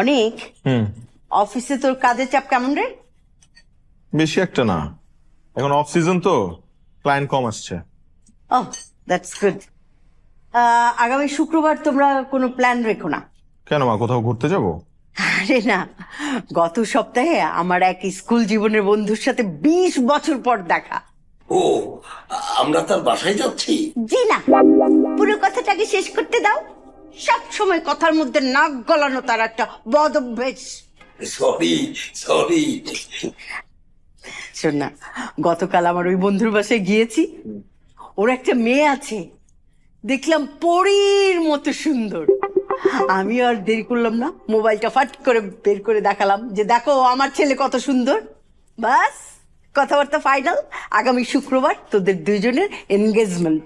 অনেক অফিসে তোর কাজের চাপ কেমন রে? বেশি একটা না, এখন অফ সিজন তো ক্লায়েন্ট কম আসছে। ওহ, দ্যাটস গুড। আগামী শুক্রবার তোমরা কোনো প্ল্যান রেখো না? কেন মা, কোথাও ঘুরতে যাব? আরে না, গত সপ্তাহে আমার এক স্কুল জীবনের বন্ধুর সাথে 20 বছর পর দেখা। ও, আমরা তার বাসায় যাচ্ছি? জি না, পুরো কথাটাকে শেষ করতে দাও। সব সময় কথার মধ্যে নাক গলানো তার একটা বদ অভ্যেস। Sorry sorry. শোন না, গতকাল আমার ওই বন্ধুর বাসায় গিয়েছি। ওর একটা মেয়ে আছে, দেখলাম পরীর মতো সুন্দর। আমি আর দেরি করলাম না, মোবাইলটা ফাট করে বের করে দেখালাম যে দেখো আমার ছেলে কত সুন্দর। বাস, কথাবার্তা ফাইনাল। আগামী শুক্রবার তোদের দুইজনের এনগেজমেন্ট।